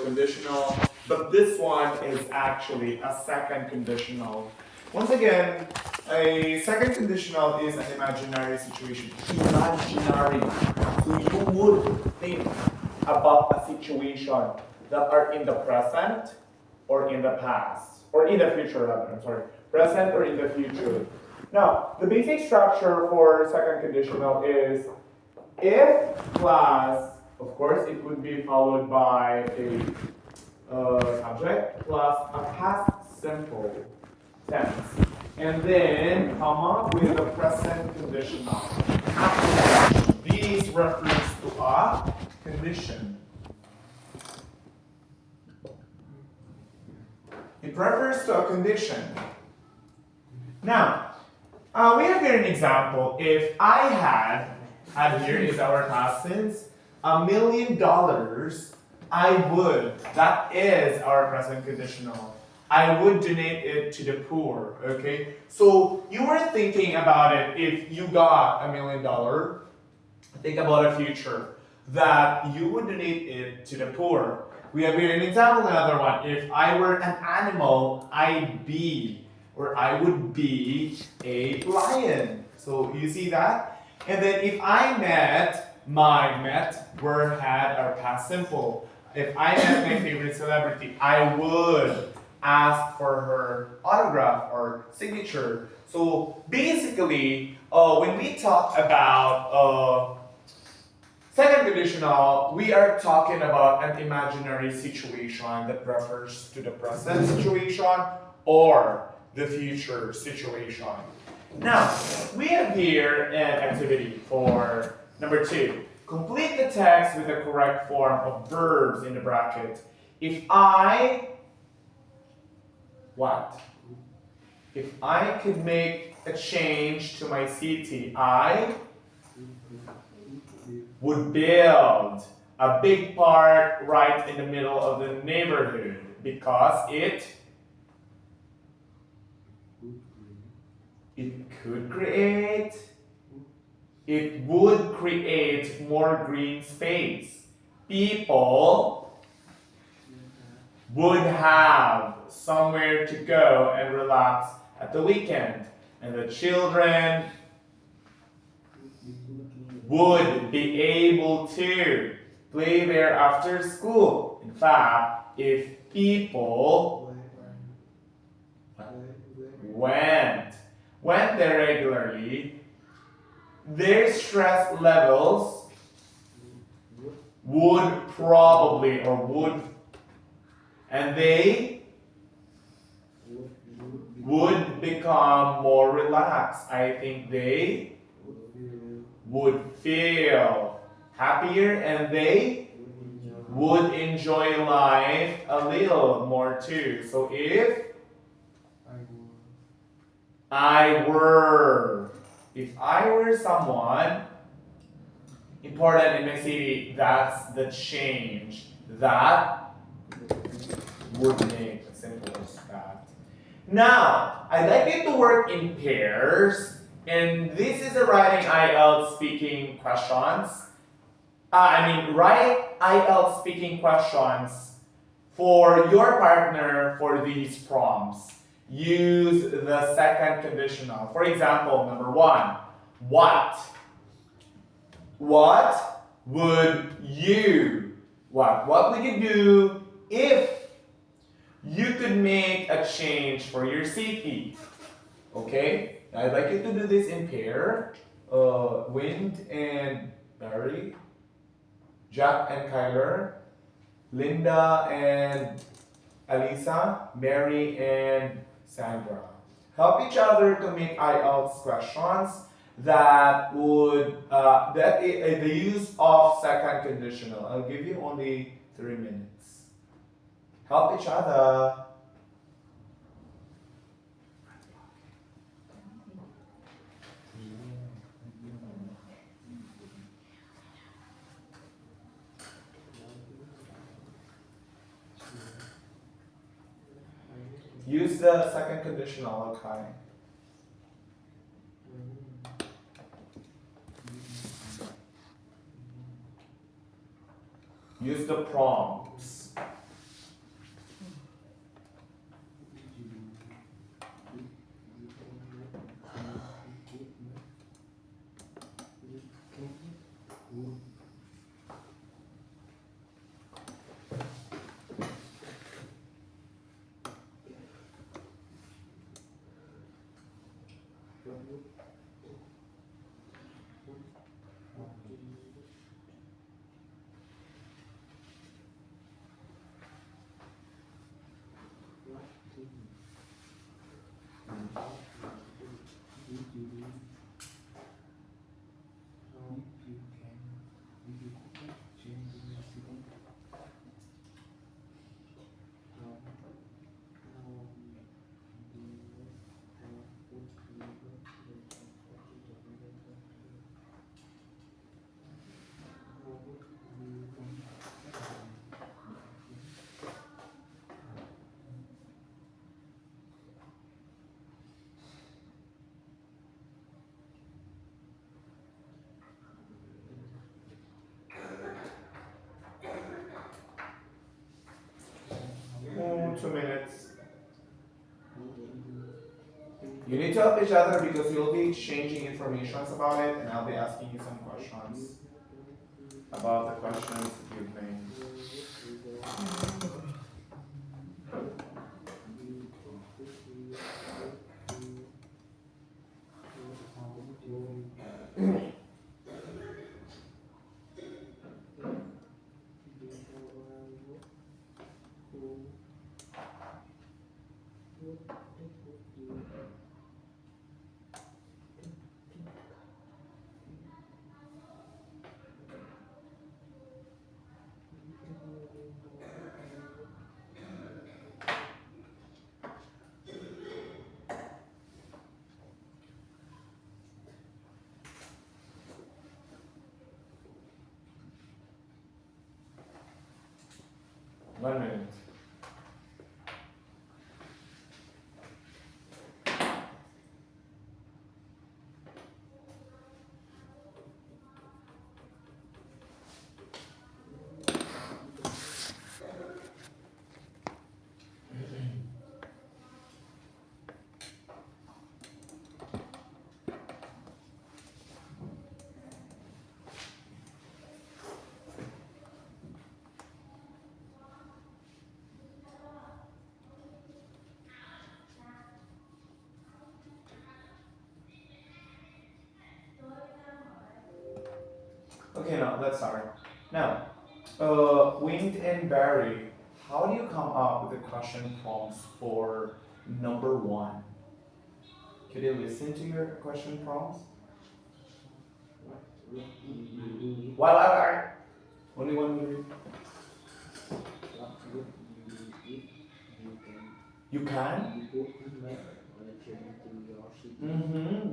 conditional, but this one is actually a second conditional. Once again, a second conditional is an imaginary situation. Imaginary. So you would think about a situation that are in the present or in the past, or in the future rather, I'm sorry. Present or in the future. Now, the basic structure for second conditional is if plus, of course, it would be followed by a subject plus a past simple tense. And then, comma, with the present conditional. These refers to a condition. It refers to a condition. Now, we have here an example. If I had here is our past tense, $1 million, I would, that is our present conditional. I would donate it to the poor, okay? So you were thinking about it if you got $1 million, think about a future that you would donate it to the poor. We have here an example, another one. If I were an animal, I would be a lion. So you see that? And then if I had our past simple. If I met my favorite celebrity, I would ask for her autograph or signature. So basically, when we talk about second conditional, we are talking about an imaginary situation that refers to the present situation or the future situation. Now, we have here an activity for number 2. Complete the text with the correct form of verbs in the bracket. If I could make a change to my city, I would build a big park right in the middle of the neighborhood because it would create more green space. People would have somewhere to go and relax at the weekend. And the children would be able to play there after school. In fact, if people went there regularly, their stress levels and they would become more relaxed. I think they would feel happier and they would enjoy life a little more too. So if I were someone important in my city, that's the change that would make it simple as that. Now, I'd like you to work in pairs, and this is a writing IELTS speaking questions. Write IELTS speaking questions for your partner for these prompts. Use the second conditional. For example, number 1, what would you do if you could make a change for your city? Okay, I'd like you to do this in pair. Wind and Barry, Jack and Kyler, Linda and Alisa, Mary and Sandra. Help each other to make IELTS questions that would the use of second conditional. I'll give you only 3 minutes. Help each other. Use the second conditional, okay? Use the prompts. 2 minutes. You need to help each other because you'll be exchanging information about it, and I'll be asking you some questions about the questions you've made. One minute. Okay, now let's start. Now, Wind and Barry, how do you come up with the question prompts for number 1? Could you listen to your question prompts? While only 1 minute. You can?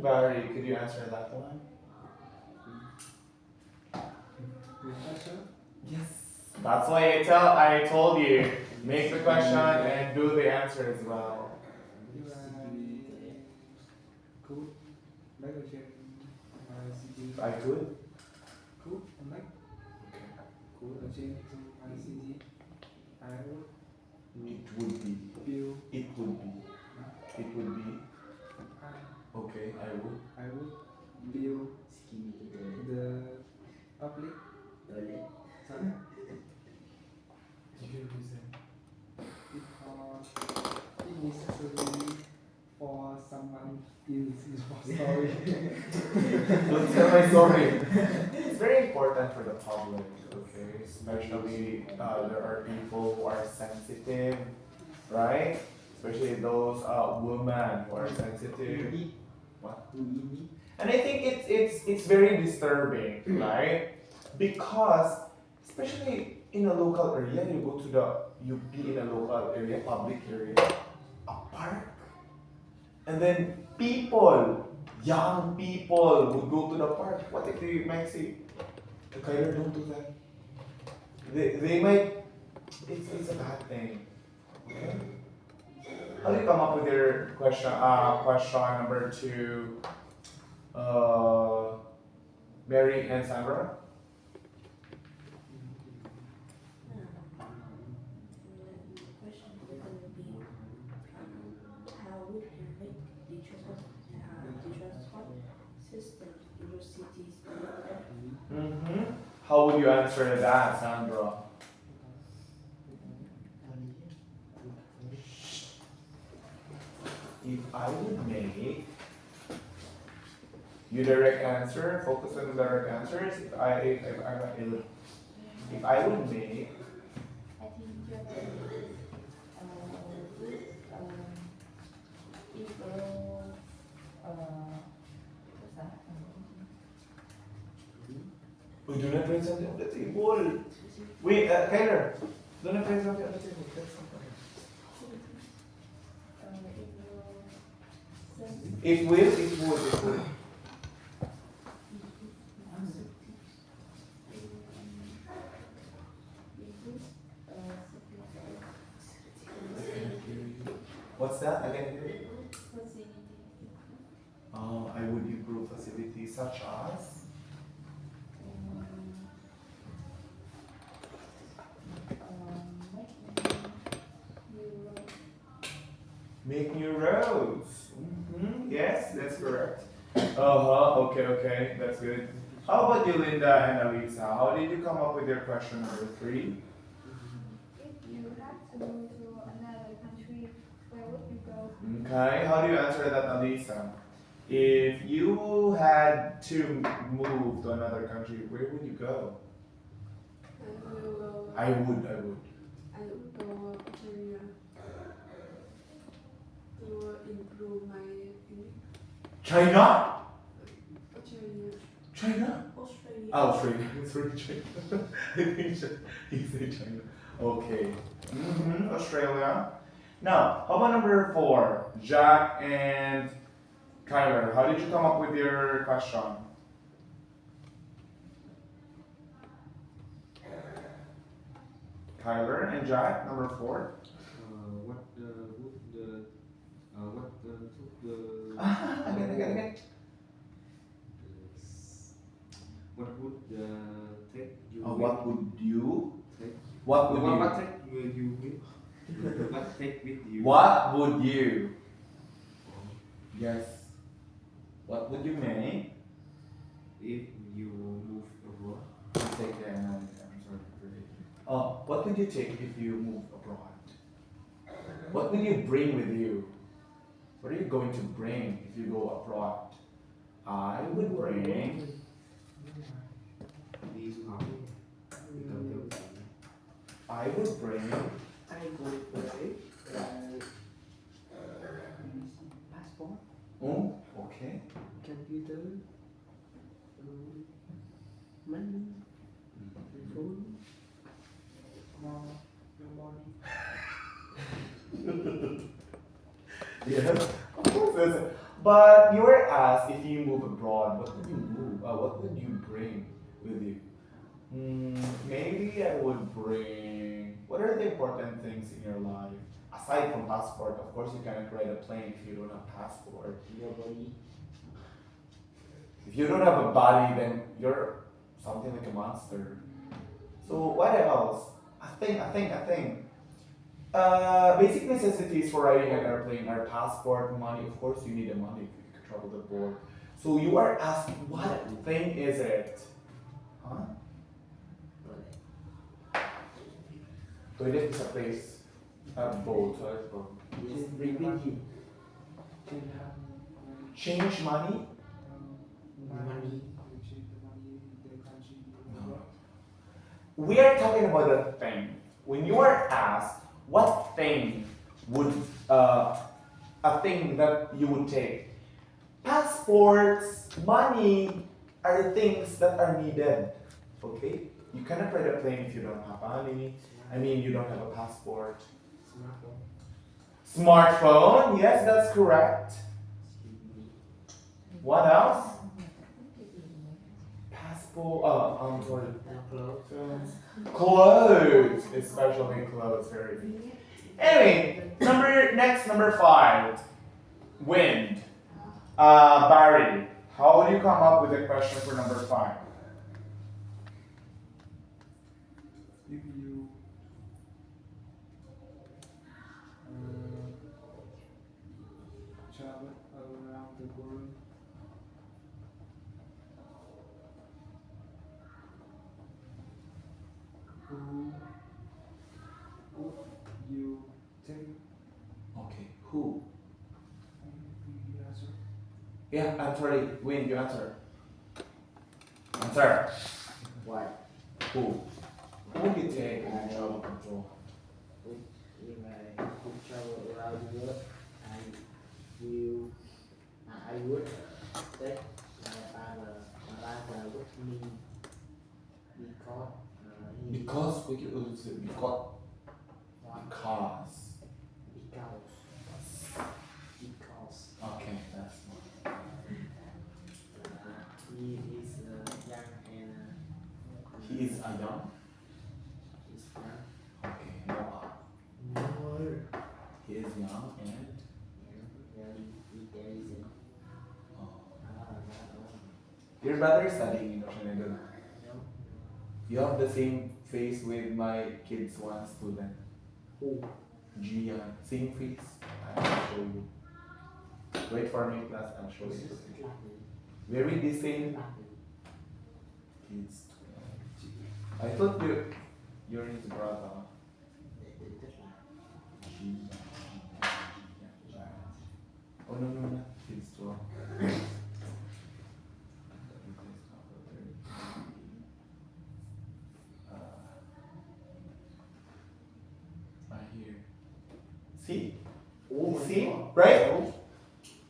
Barry, could you answer that one? Yes. That's why I told you, make the question and do the answer as well. I could? Cool, like Okay. cool trên ICG. I would It would be. feel It would be. It would be. Okay, I would feel the public sorry You can reason. because it is necessary for someone else story. Don't tell my story. It's very important for the public, okay? Especially there are people who are sensitive, right? Especially those women who are sensitive. What? And I think it's very disturbing, right? Because especially in a local area, you be in a local area, public area, a park, and then young people would go to the park. What if they might say, Kyler, don't do that. They might, it's a bad thing. Okay? How do you come up with your question number 2, Mary and Sandra? How would you answer that, Sandra? If I would make you direct answer, focus on the direct answers. If I would make I think you have to people, what's that? we do not bring something on the table. Wait, Kyler, do not bring something on the table. That's something. It would. What's that? I can hear you. I would improve facilities such as. Make new roads. Yes, that's correct. Uh-huh, okay, that's good. How about you, Linda and Alisa? How did you come up with your question number 3? If you had to move to another country, where would you go? Okay, how do you answer that, Alisa? If you had to move to another country, where would you go? I would. I would go Australia to improve my English. China? Australia. China? Australia. Oh, Australia. Sorry, China. I think you say China. Okay. Australia. Now, how about number 4? Jack and Kyler. How did you come up with your question? Kyler and Jack, number 4. Again. What would take you? What would you? Take? What would What you? take you with? What take with you? What would you? Yes. What would you make? If you move abroad? You take that. I'm sorry. What would you take if you move abroad? What would you bring with you? What are you going to bring if you go abroad? I would bring. Đi du học thì cầm theo cái gì? I would bring. I go với passport, Oh, okay. computer, money, phone, more body. Yes, of course. But you were asked if you move abroad, what would you move? What would you bring with you? Maybe I would bring. What are the important things in your life aside from passport? Of course, you cannot ride a plane if you don't have passport. Your body. If you don't have a body, then you're something like a monster. So what else? I think. Basic necessities for riding an airplane are passport, money. Of course, you need the money if you can travel abroad. So you are asked, what thing is it? Huh? Toilet is a place. A boat. Just bring with you. Change money? Money. No. We are talking about a thing. When you are asked, what thing would a thing that you would take? Passports, money are things that are needed. Okay? You cannot ride a plane if you don't have money. You don't have a passport. Smartphone, yes, that's correct. What else? Passport, I'm sorry. Clothes, especially clothes, very good. Anyway, number 5. Wind. Barry, how do you come up with a question for number 5? If you travel around the world, who would you take? Okay, who? You answer. Yeah, I'm sorry, Win, you answer. Answer. Why? Who? Who would you take if you travel abroad? If I could travel around the world, I would take my father with me because Because we can use it because okay, that's one. he is young and He is a young. he's young Okay, no. He is young and very intelligent. your brother is studying in Canada. No, You have the same face with my kids one student. who? Gian. Same face. I'm not sure. show you. Wait for me, class. I'll show you. Very decent kids. I thought you're his brother. Oh no, kids too. I hear. See? See? Right?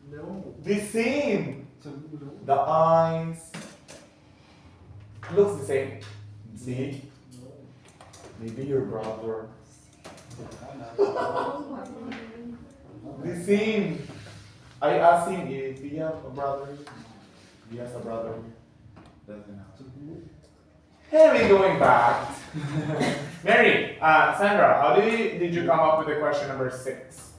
No. The same. So no. The eyes looks the same. See? Maybe your brother. The same. I asked him if he have a brother. He has a brother. Doesn't have. Anyway, going back. Mary, Sandra, how did you come up with the question number 6?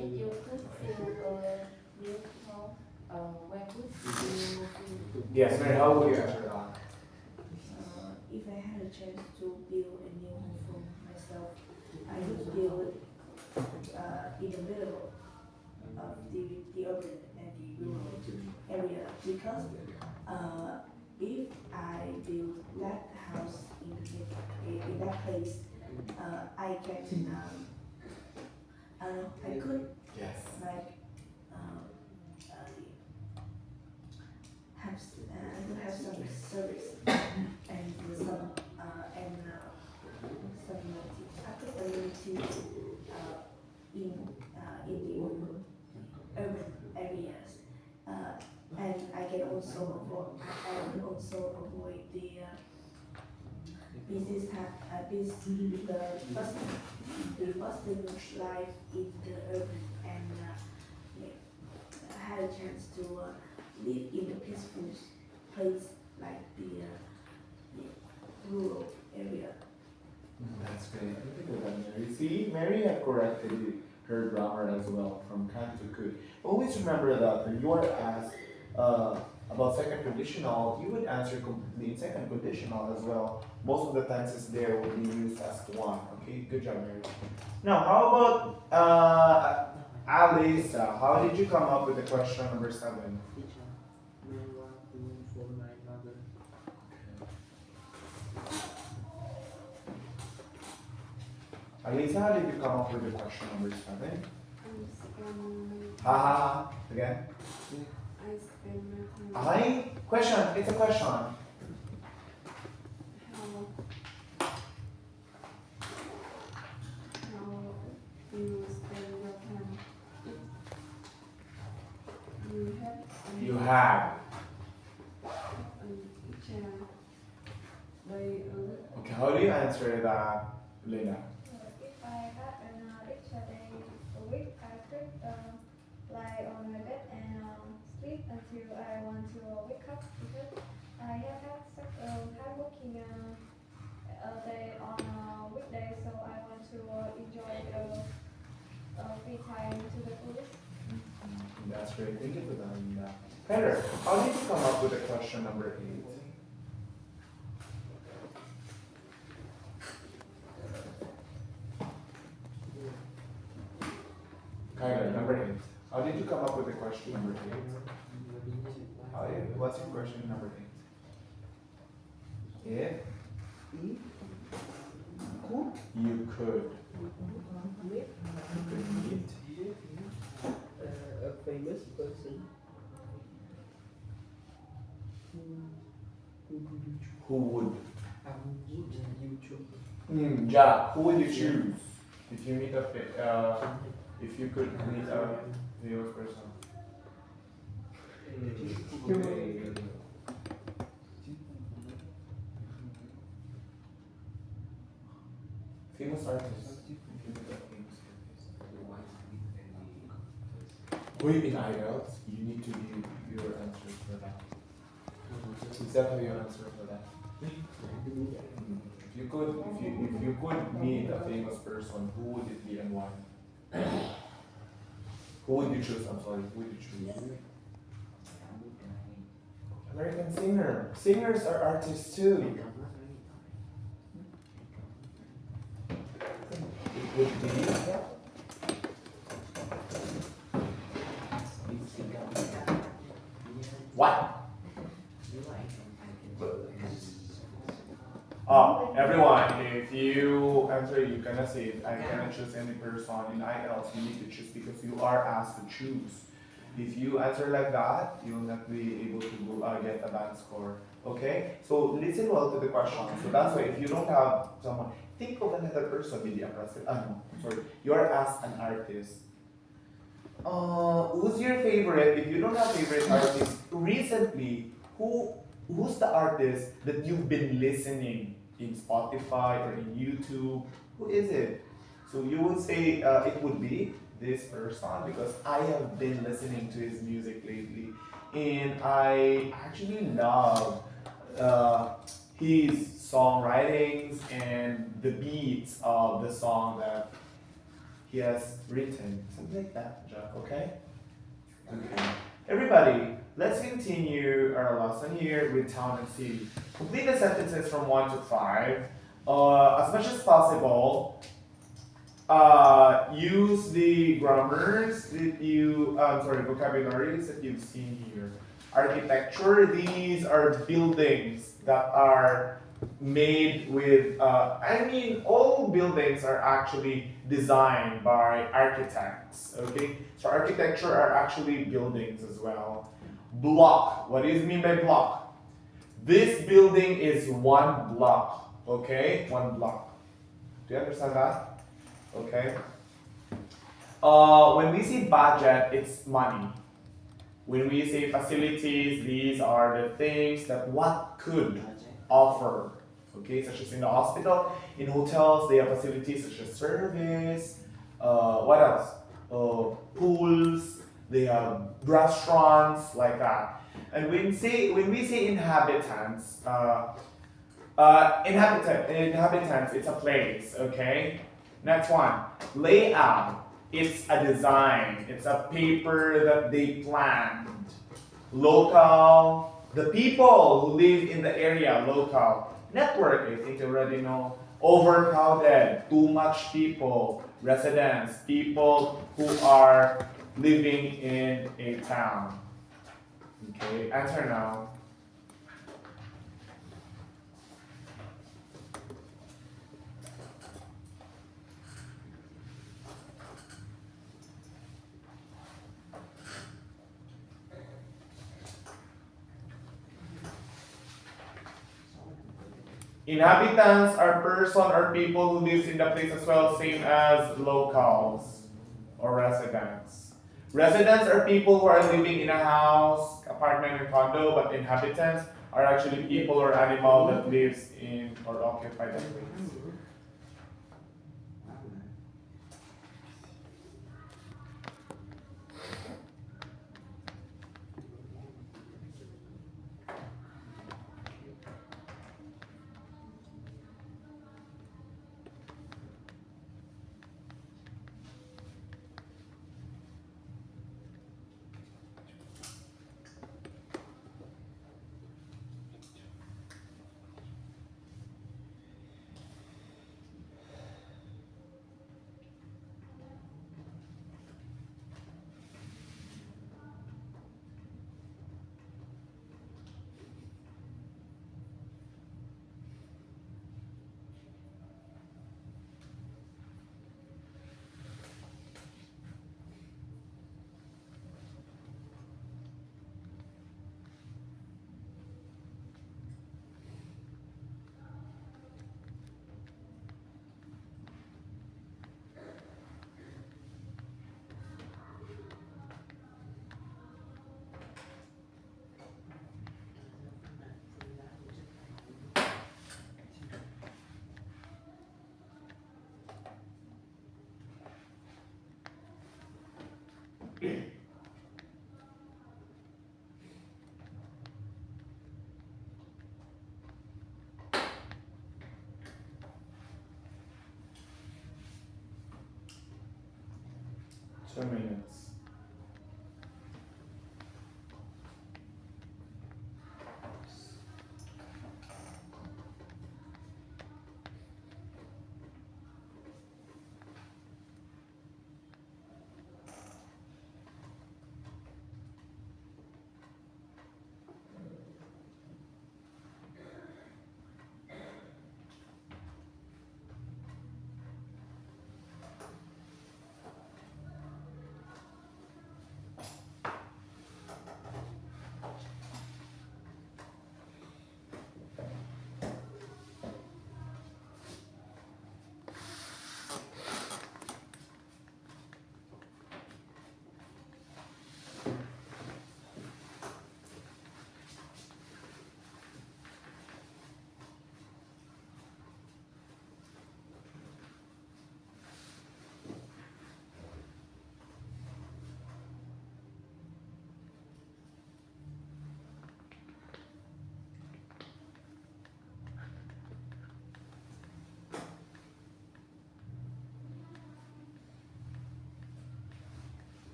If you could feel beautiful, where would you feel? Yes, Mary, how would you answer that? If I had a chance to build a new home for myself, I would build it in the middle of the urban and the rural area because if I build that house in that place, I can I could Yes. like have some service and some activities in the urban areas, and I can also avoid the bustling life in the urban and had a chance to live in a peaceful place like the rural area. That's great. Look at that, Mary. See, Mary had corrected her grammar as well from can to could. Always remember that when you are asked about second conditional, you would answer completely in second conditional as well. Most of the tenses there will be used as one. Okay, good job, Mary. Now, how about Alisa? How did you come up with the question number 7? Teacher, I want to for my mother. Alisa, how did you come up with the question number 7? I Ha ha ha. Again. spend my time. Question. It's a question. How do you spend your time? You have You have. a teacher by Okay, how do you answer that, Lena? If I had an extra day a week, I could lie on my bed and sleep until I want to wake up because I have had such a hard-working day on a weekday, so I want to enjoy the free time to the fullest. That's great. Thank you for that, Lena. Peter, how did you come up with the question number 8? Kyler, number 8. How did you come up with the question number 8? What's your question number 8? If you could meet A famous person. who would? You choose? Yeah, who would you choose? If you meet if you could meet a famous person. Famous artist. Wait, in IELTS, you need to give your answers for that. Is that how you answer for that? If you could meet a famous person, who would it be and why? Who would you choose? I'm sorry, who would you choose? American singer. Singers are artists too. would be what? Everyone, if you answer, you cannot say it. I cannot choose any person in IELTS. You need to choose because you are asked to choose. If you answer like that, you will not be able to get a bad score. Okay? So listen well to the question. So that's why if you don't have someone, think of another person, maybe a president. No, I'm sorry. You are asked an artist. Who's your favorite? If you don't have favorite artist, recently, who's the artist that you've been listening in Spotify or in YouTube? Who is it? So you would say it would be this person because I have been listening to his music lately, and I actually love his songwritings and the beats of the song that he has written. Something like that, Jack, okay? Okay. Everybody, let's continue our lesson here with town and city. Complete the sentences from 1 to 5. As much as possible, use the grammars that vocabularies that you've seen here. Architecture, these are buildings that are made with, all buildings are actually designed by architects, okay? So architecture are actually buildings as well. Block, what do you mean by block? This building is one block, okay? One block. Do you understand that? Okay. When we say budget, it's money. When we say facilities, these are the things that what could offer. Okay, such as in the hospital, in hotels, they have facilities such as service. What else? Pools. They have restaurants like that. And when we say inhabitants, inhabitants, it's a place. Okay. Next one, layout. It's a design. It's a paper that they planned. Local, the people who live in the area, local. Network, I think you already know. Overcrowded, too much people. Residents, people who are living in a town. Okay, answer now. Inhabitants are person or people who lives in the place as well, same as locals or residents. Residents are people who are living in a house, apartment, or condo, but inhabitants are actually people or animal that lives in or occupy that place. Two minutes.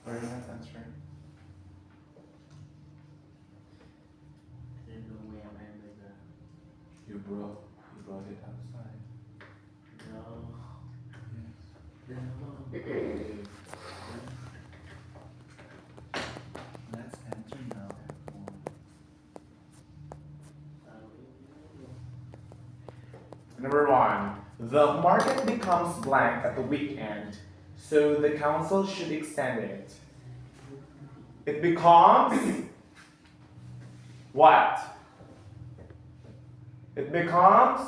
Are you not answering? I don't know where I am with You brought it outside. no. Yes. No. Let's enter now. Number one, the market becomes blank at the weekend, so the council should extend it. It becomes what? It becomes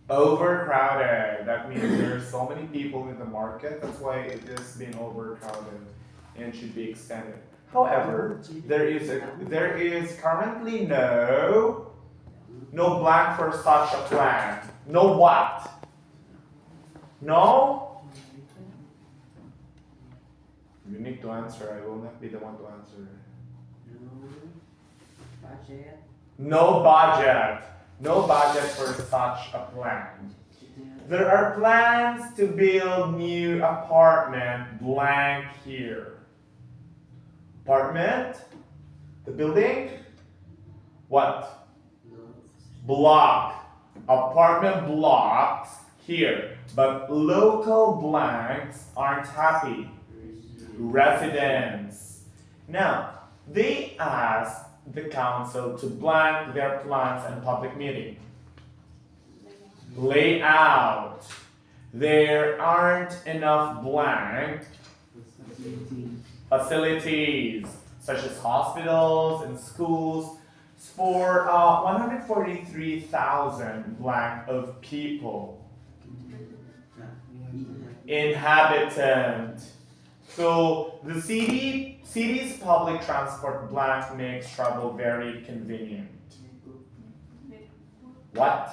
overcrowded. That means there's so many people in the market. That's why it is being overcrowded and should be extended. However, there is currently no blank for such a plan. No what? No? You need to answer. I will not be the one to answer. No budget. No budget. No budget for such a plan. There are plans to build new apartment blank here. Apartment? The building? What? No. Block. Apartment blocks here. But local blanks aren't happy. Residents. Now, they asked the council to blank their plans and public meeting. Layout. There aren't enough blank facilities such as hospitals and schools for 143,000 blank of people. Inhabitant. So the city's public transport blank makes travel very convenient. What?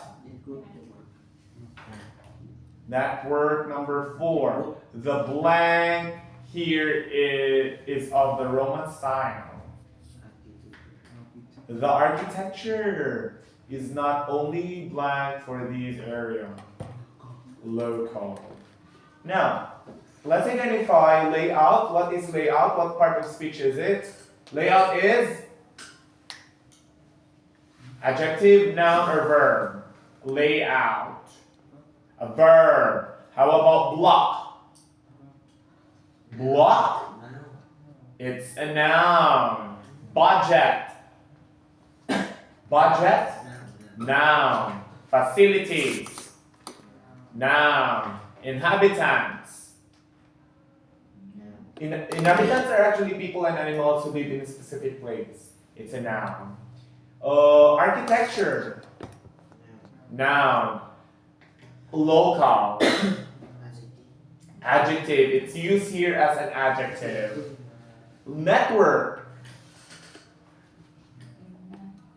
Network number 4. The blank here is of the Roman style. The architecture is not only blank for these areas. Local. Now, let's identify layout. What is layout? What part of speech is it? Layout is adjective, noun, or verb. Layout. A verb. How about block? Block? It's a noun. Budget. Budget? Noun. Facilities. Noun. Inhabitants. Inhabitants are actually people and animals who live in a specific place. It's a noun. Architecture. Noun. Local. Adjective. It's used here as an adjective. Network.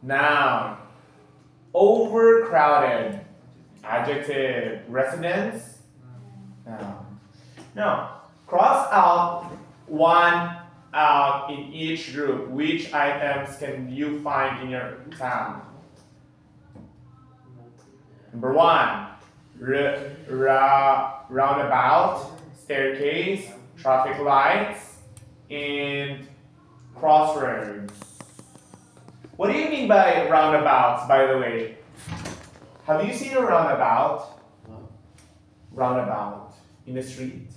Noun. Overcrowded. Adjective. Residents. Noun. Now, cross out one out in each group. Which items can you find in your town? Number 1. Roundabout, staircase, traffic lights, and crossroads. What do you mean by roundabouts, by the way? Have you seen a roundabout? Roundabout in the street?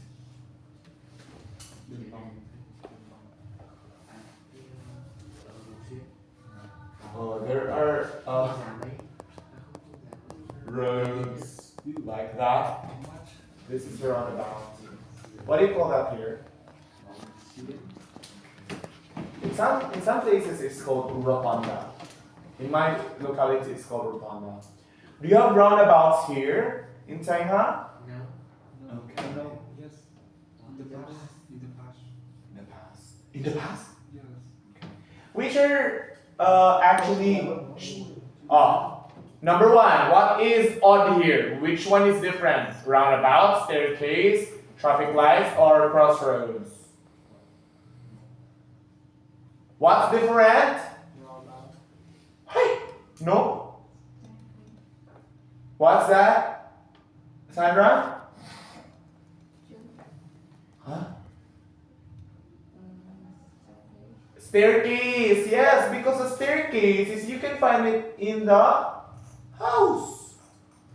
There are roads like that. This is the roundabout. What do you call that here? In some places it's called rotunda. In my locality it's called rotunda. Do you have roundabouts here in Taiha? No. Okay. No, yes. In the past. In the past. In the past. In the past? Yes. Which are actually number 1, what is odd here? Which one is different? Roundabout, staircase, traffic lights, or crossroads? What's different? Hey, no. What's that? Sandra? Huh? Staircase, yes, because a staircase is you can find it in the house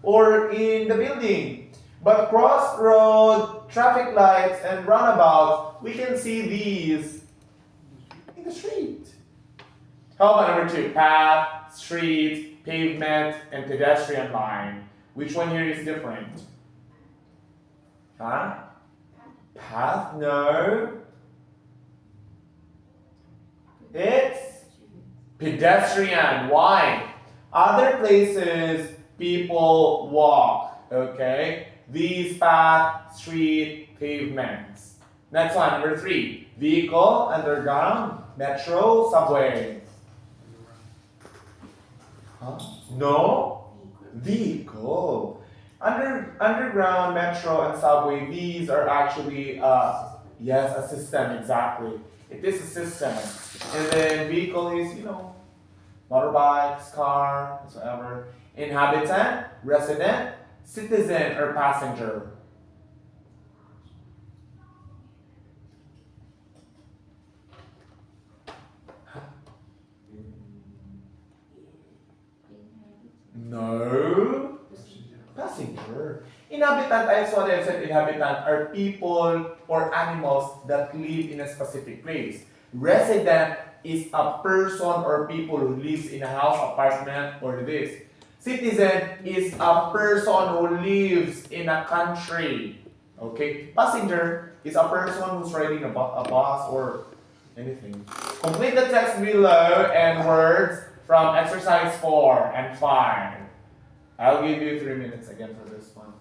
or in the building. But crossroad, traffic lights, and roundabouts, we can see these in the street. How about number 2? Path, street, pavement, and pedestrian line. Which one here is different? Huh? Path? No. It's pedestrian. Why? Other places people walk. Okay? These path, street, pavements. Next one, number 3. Vehicle, underground, metro, subway. Huh? No? Vehicle. Underground, metro, and subway, these are actually, yes, a system, exactly. It is a system. And then vehicle is, motorbikes, car, whatsoever. Inhabitant, resident, citizen, or passenger. No. Passenger. Inhabitant, I saw that said inhabitant are people or animals that live in a specific place. Resident is a person or people who lives in a house, apartment, or this. Citizen is a person who lives in a country. Okay? Passenger is a person who's riding a bus or anything. Complete the text below and words from exercise 4 and 5. I'll give you 3 minutes again for this one.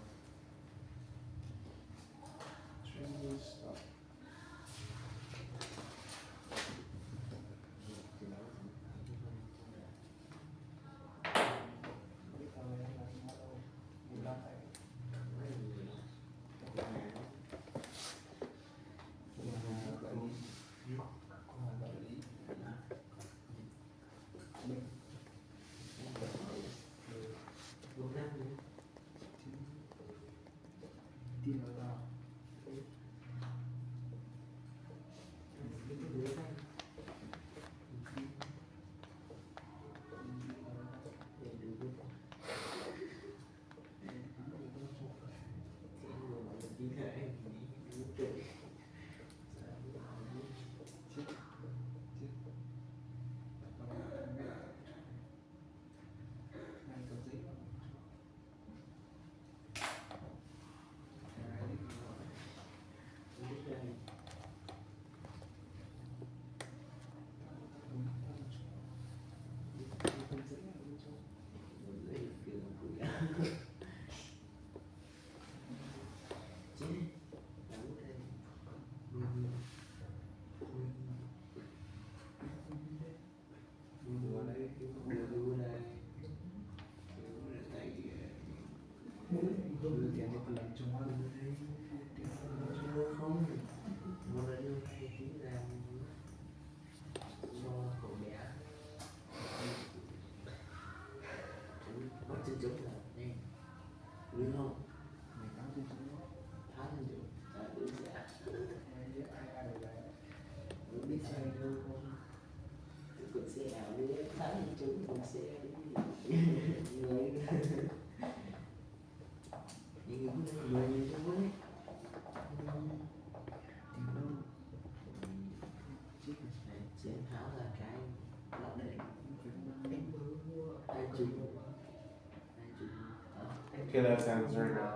Okay, let's answer now.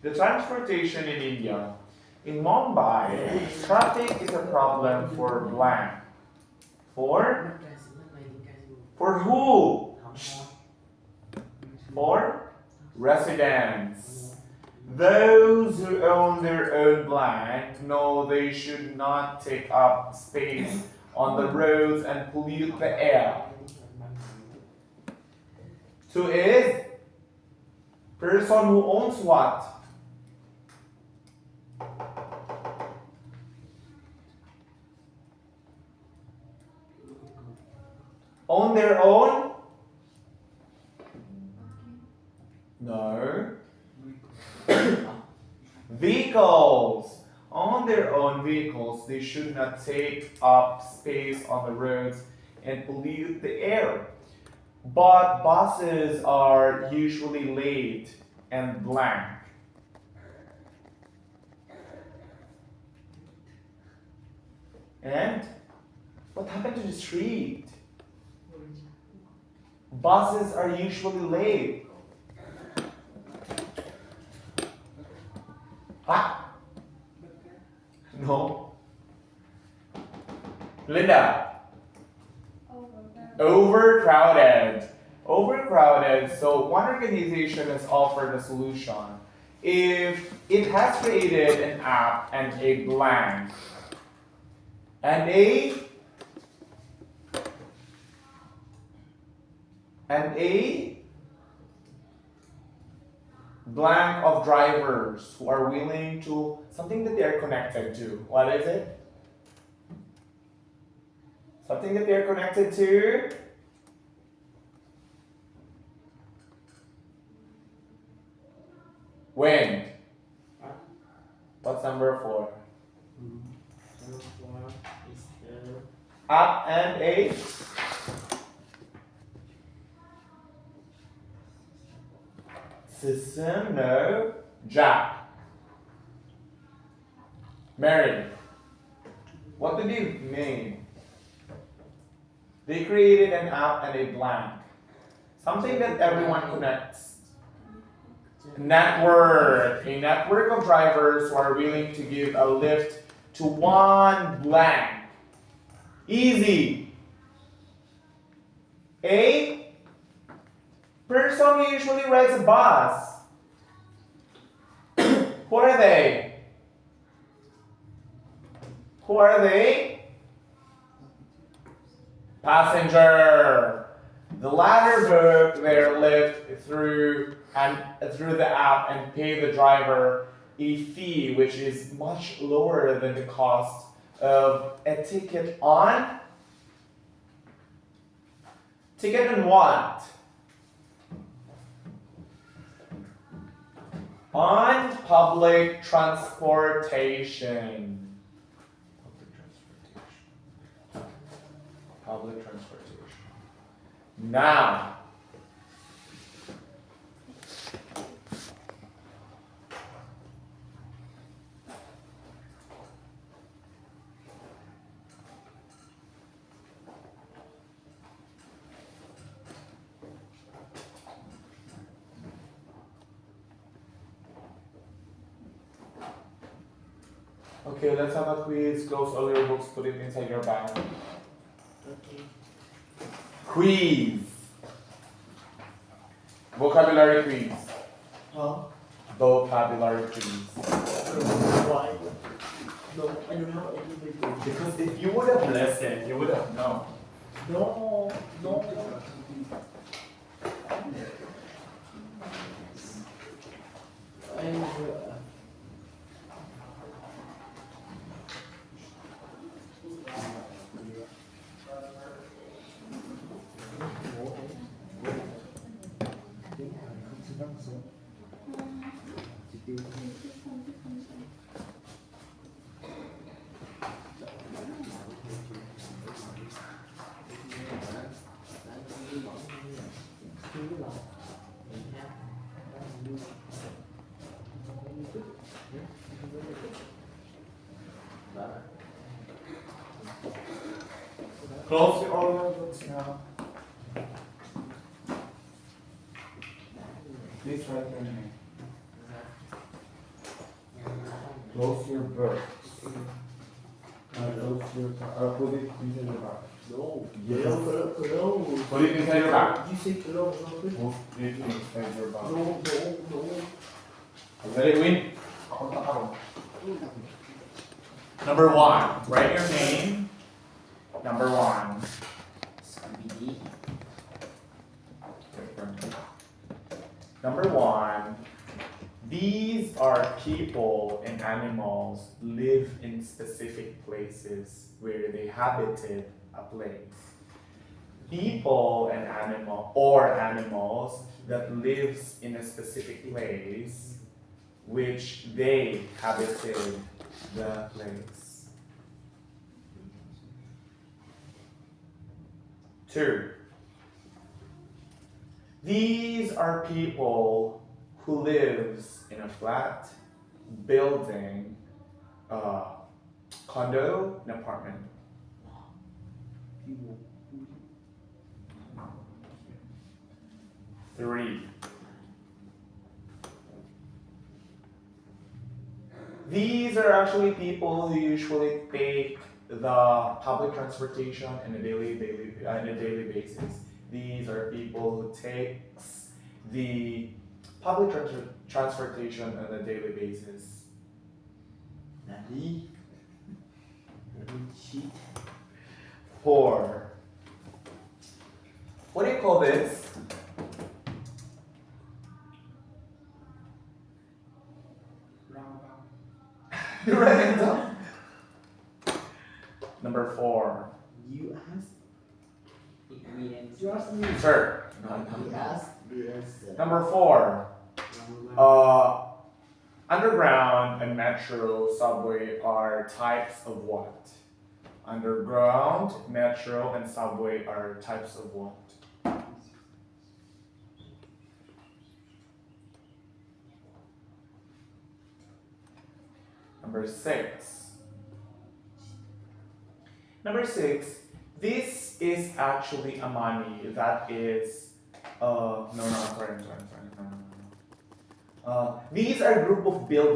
The transportation in India. In Mumbai, traffic is a problem for blank. For who? For residents. Those who own their own blank know they should not take up space on the roads and pollute the air. 2 is person who owns what? Own their own? No. Vehicles. on their own vehicles, they should not take up space on the roads and pollute the air. But buses are usually late and blank. And what happened to the street? Buses are usually late. Ah? No. Linda. Overcrowded. Overcrowded. So one organization has offered a solution. If it has created an app and a blank and a blank of drivers who are willing to something that they are connected to. What is it? Something that they are connected to. Wind. What's number 4? Number 4 is Up and a system. No. Jack. Mary. What did they mean? They created an app and a blank. Something that everyone connects. Network. A network of drivers who are willing to give a lift to one blank. Easy. A person who usually rides a bus. Who are they? Who are they? Passenger. The latter book their lift through the app and pay the driver a fee which is much lower than the cost of a ticket on what? On public transportation. Public transportation. Now, okay, let's have a quiz. Close all your books, put it inside your bag. okay. Quiz. Vocabulary quiz. Huh? Vocabulary quiz. Why? No, I don't know anything. Because if you would have listened, you would have known. No, no. Close all your books now. Please write your name. Close your books. Close your put it inside your bag. No. Yes. Close. Put it inside your bag. You say close, not good. Put it inside your bag. No, no, no. Ready, win. Number 1. Write your name. Number 1. Number 1. These are people and animals live in specific places where they habited a place. People and animals that lives in a specific place which they habited the place. 2. These are people who lives in a flat, building, condo, an apartment. 3. These are actually people who usually take the public transportation on a daily basis. These are people who takes the public transportation on a daily basis. Nani? Cheat. 4. What do you call this? Roundabout. You're right it down. Number 4. You ask. Me answer. You asked me. Sir. He asked. We answer. Number 4. Roundabout. Underground and metro subway are types of what? Underground, metro, and subway are types of what? Number 6. Number 6. This is actually a money that is no, sorry. These are a group of buildings.